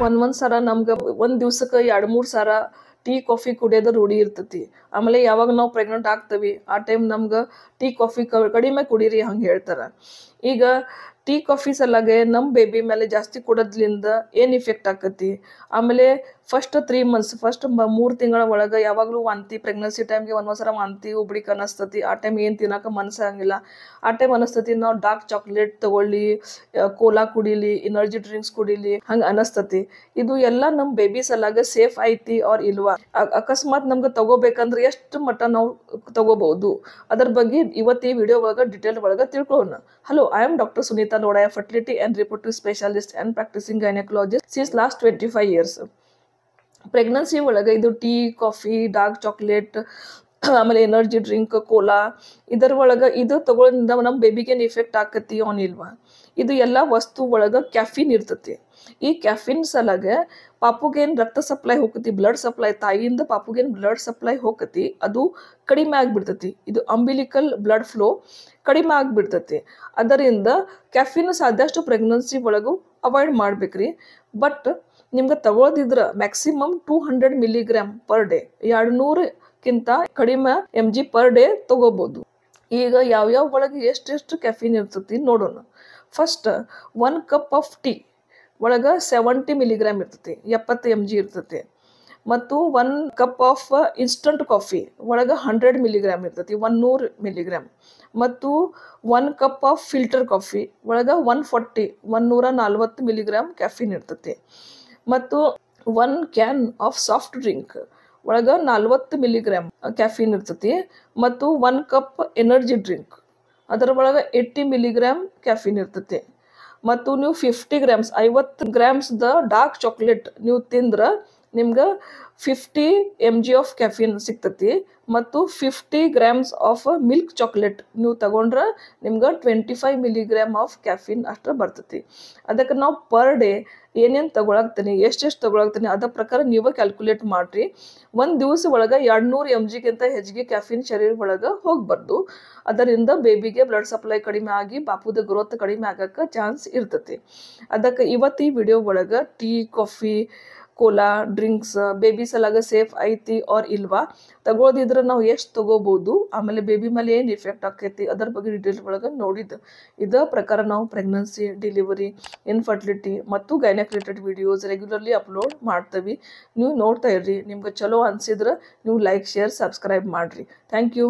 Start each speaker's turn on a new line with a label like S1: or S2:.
S1: ಒಂದ್ ಸರ ನಮ್ಗೆ ಒಂದ್ ದಿವ್ಸಕ್ಕೆ 2-3 ಸರ ಟೀ ಕಾಫಿ ಕುಡಿಯೋದು ರೂಢಿ ಇರ್ತೈತಿ. ಆಮೇಲೆ ಯಾವಾಗ ನಾವು ಪ್ರೆಗ್ನೆಂಟ್ ಆಗ್ತೇವಿ ಆ ಟೈಮ್ ನಮ್ಗೆ ಟೀ ಕಾಫಿ ಕಡಿಮೆ ಕುಡೀರಿ ಹಂಗೆ ಹೇಳ್ತಾರೆ. ಈಗ ಟೀ ಕಾಫಿ ಸಲಾಗೆ ನಮ್ಮ ಬೇಬಿ ಮೇಲೆ ಜಾಸ್ತಿ ಕೊಡೋದ್ರಿಂದ ಏನು ಇಫೆಕ್ಟ್ ಆಕತಿ, ಆಮೇಲೆ ಫಸ್ಟ್ 3 ಮಂತ್ಸ್ ಫಸ್ಟ್ 3 ತಿಂಗಳ ಒಳಗೆ ಯಾವಾಗಲೂ ವಾಂತಿ, ಪ್ರೆಗ್ನೆನ್ಸಿ ಟೈಮ್ಗೆ ಒಂದೊಂದ್ಸಲ ವಾಂತಿ ಉಬ್ಳಿಕ್ ಅನಿಸ್ತತಿ. ಆ ಟೈಮ್ ಏನು ತಿನ್ನಕ್ಕೆ ಮನಸ್ಸಾಗಂಗಿಲ್ಲ. ಆ ಟೈಮ್ ಅನಿಸ್ತತಿ ನಾವು ಡಾರ್ಕ್ ಚಾಕ್ಲೇಟ್ ತಗೊಳ್ಳಿ, ಕೋಲಾ ಕುಡೀಲಿ, ಎನರ್ಜಿ ಡ್ರಿಂಕ್ಸ್ ಕುಡೀಲಿ ಹಂಗೆ ಅನಿಸ್ತತಿ. ಇದು ಎಲ್ಲ ನಮ್ಮ ಬೇಬಿ ಸಲಾಗೆ ಸೇಫ್ ಐತಿ ಆರ್ ಇಲ್ವಾ, ಅಕಸ್ಮಾತ್ ನಮ್ಗೆ ತಗೋಬೇಕಂದ್ರೆ ಎಷ್ಟು ಮಟ್ಟ ನಾವು ತಗೋಬಹುದು ಅದ್ರ ಬಗ್ಗೆ ಇವತ್ತು ಈ ವಿಡಿಯೋ ಒಳಗೆ ಡಿಟೇಲ್ ಒಳಗೆ ತಿಳ್ಕೊಳ್ಳೋಣ. Hello, I am Dr. Sunita Lodaya, fertility and reproductive specialist and practicing gynecologist since last 25 years. Pregnancy ಒಳಗೆ ಇದು ಟೀ, ಕಾಫಿ, ಡಾರ್ಕ್ ಚಾಕ್ಲೇಟ್, ಆಮೇಲೆ ಎನರ್ಜಿ ಡ್ರಿಂಕ್, ಕೋಲಾ ಇದರ ಒಳಗೆ ಇದು ತಗೊಳ್ಳೋದ್ರಿಂದ ನಮ್ಮ ಬೇಬಿಗೆ ಇಫೆಕ್ಟ್ ಆಕತಿ ಆನ್ ಇಲ್ವಾ. ಇದು ಎಲ್ಲ ವಸ್ತು ಒಳಗೆ ಕ್ಯಾಫಿನ್ ಇರ್ತತಿ. ಈ ಕ್ಯಾಫಿನ್ ಸಲಾಗೆ ಪಾಪುಗೇನು ರಕ್ತ ಸಪ್ಲೈ ಹೋಗತಿ, ಬ್ಲಡ್ ಸಪ್ಲೈ, ತಾಯಿಯಿಂದ ಪಾಪುಗೇನು ಬ್ಲಡ್ ಸಪ್ಲೈ ಹೋಗತಿ ಅದು ಕಡಿಮೆ ಆಗಿಬಿಡ್ತತಿ. ಇದು ಅಂಬಿಲಿಕಲ್ ಬ್ಲಡ್ ಫ್ಲೋ ಕಡಿಮೆ ಆಗಿಬಿಡ್ತತಿ. ಅದರಿಂದ ಕ್ಯಾಫಿನ್ ಸಾಧ್ಯಷ್ಟು ಪ್ರೆಗ್ನೆನ್ಸಿ ಒಳಗೂ ಅವಾಯ್ಡ್ ಮಾಡ್ಬೇಕ್ರಿ. ಬಟ್ ನಿಮ್ಗೆ ತಗೊಳ್ಳೋದಿದ್ರೆ ಮ್ಯಾಕ್ಸಿಮಮ್ 200 ಮಿಲಿಗ್ರಾಮ್ ಪರ್ ಡೇ, 200ಕ್ಕಿಂತ ಕಡಿಮೆ mg ಪರ್ ಡೇ ತಗೋಬೋದು. ಈಗ ಯಾವ್ಯಾವ ಒಳಗೆ ಎಷ್ಟೆಷ್ಟು ಕ್ಯಾಫಿನ್ ಇರ್ತತಿ ನೋಡೋಣ. ಫಸ್ಟ್ 1 ಕಪ್ ಆಫ್ ಟೀ ಒಳಗೆ 70 ಮಿಲಿಗ್ರಾಮ್ ಇರ್ತತಿ, 70 mg ಇರ್ತತಿ. ಮತ್ತು 1 ಕಪ್ ಆಫ್ ಇನ್ಸ್ಟಂಟ್ ಕಾಫಿ ಒಳಗೆ 100 ಮಿಲಿಗ್ರಾಮ್ ಇರ್ತತಿ, 100 ಮಿಲಿಗ್ರಾಮ್. ಮತ್ತು 1 ಕಪ್ ಆಫ್ ಫಿಲ್ಟರ್ ಕಾಫಿ ಒಳಗೆ 140 ಮಿಲಿಗ್ರಾಮ್ ಕ್ಯಾಫಿನ್ ಇರ್ತತಿ. ಮತ್ತು 1 ಕ್ಯಾನ್ ಆಫ್ ಸಾಫ್ಟ್ ಡ್ರಿಂಕ್ ಒಳಗೆ 40 ಮಿಲಿಗ್ರಾಮ್ ಕ್ಯಾಫಿನ್ ಇರ್ತತಿ. ಮತ್ತು 1 ಕಪ್ ಎನರ್ಜಿ ಡ್ರಿಂಕ್ ಅದರ ಒಳಗೆ 80 ಮಿಲಿಗ್ರಾಮ್ ಕ್ಯಾಫಿನ್ ಇರ್ತತಿ. ಮತ್ತು ನೀವು 50 ಗ್ರಾಮ್ಸ್ದ ಡಾರ್ಕ್ ಚಾಕ್ಲೇಟ್ ನೀವು ತಿಂದ್ರೆ ನಿಮ್ಗೆ 50 mg ಆಫ್ ಕ್ಯಾಫಿನ್ ಸಿಗ್ತತಿ. ಮತ್ತು 50 ಗ್ರಾಮ್ಸ್ ಆಫ್ ಮಿಲ್ಕ್ ಚಾಕ್ಲೇಟ್ ನೀವು ತಗೊಂಡ್ರೆ ನಿಮ್ಗೆ 25 ಮಿಲಿಗ್ರಾಮ್ ಆಫ್ ಕ್ಯಾಫಿನ್ ಅಷ್ಟು ಬರ್ತತಿ. ಅದಕ್ಕೆ ನಾವು ಪರ್ ಡೇ ಏನೇನು ತಗೊಳಕ್ತೀನಿ, ಎಷ್ಟೆಷ್ಟು ತಗೊಳಕ್ತೀನಿ ಅದ್ರ ಪ್ರಕಾರ ನೀವು ಕ್ಯಾಲ್ಕುಲೇಟ್ ಮಾಡಿರಿ. ಒಂದು ದಿವಸ ಒಳಗೆ 200 mgಗಿಂತ ಹೆಚ್ಚಿಗೆ ಕ್ಯಾಫಿನ್ ಶರೀರ ಒಳಗೆ ಹೋಗ್ಬಾರ್ದು. ಅದರಿಂದ ಬೇಬಿಗೆ ಬ್ಲಡ್ ಸಪ್ಲೈ ಕಡಿಮೆ ಆಗಿ ಪಾಪುದ ಗ್ರೋತ್ ಕಡಿಮೆ ಆಗಕ್ಕೆ ಚಾನ್ಸ್ ಇರ್ತತಿ. ಅದಕ್ಕೆ ಇವತ್ತು ಈ ವಿಡಿಯೋ ಒಳಗೆ tea, coffee, cola drinks baby ಸಲಾಗ ಸೇಫ್ ಐತಿ ಆರ್ ಇಲ್ವಾ, ತಗೋದಿದ್ರೆ ನಾವು ಎಷ್ಟು ತಗೋಬಹುದು, ಆಮೇಲೆ ಬೇಬಿ ಮೇಲೆ ಏನು ಇಫೆಕ್ಟ್ ಆಕೈತಿ ಅದ್ರ ಬಗ್ಗೆ ಡೀಟೇಲ್ಸ್ ಒಳಗೆ ನೋಡಿದ್ದು. ಇದೇ ಪ್ರಕಾರ ನಾವು ಪ್ರೆಗ್ನೆನ್ಸಿ, ಡೆಲಿವರಿ, ಇನ್ಫರ್ಟಿಲಿಟಿ ಮತ್ತು gynaec related videos regularly upload ಮಾಡ್ತೀವಿ. ನೀವು ನೋಡ್ತಾ ಇರ್ರಿ. ನಿಮ್ಗೆ ಚಲೋ ಅನಿಸಿದ್ರೆ ನೀವು ಲೈಕ್, ಶೇರ್, ಸಬ್ಸ್ಕ್ರೈಬ್ ಮಾಡಿರಿ. Thank you.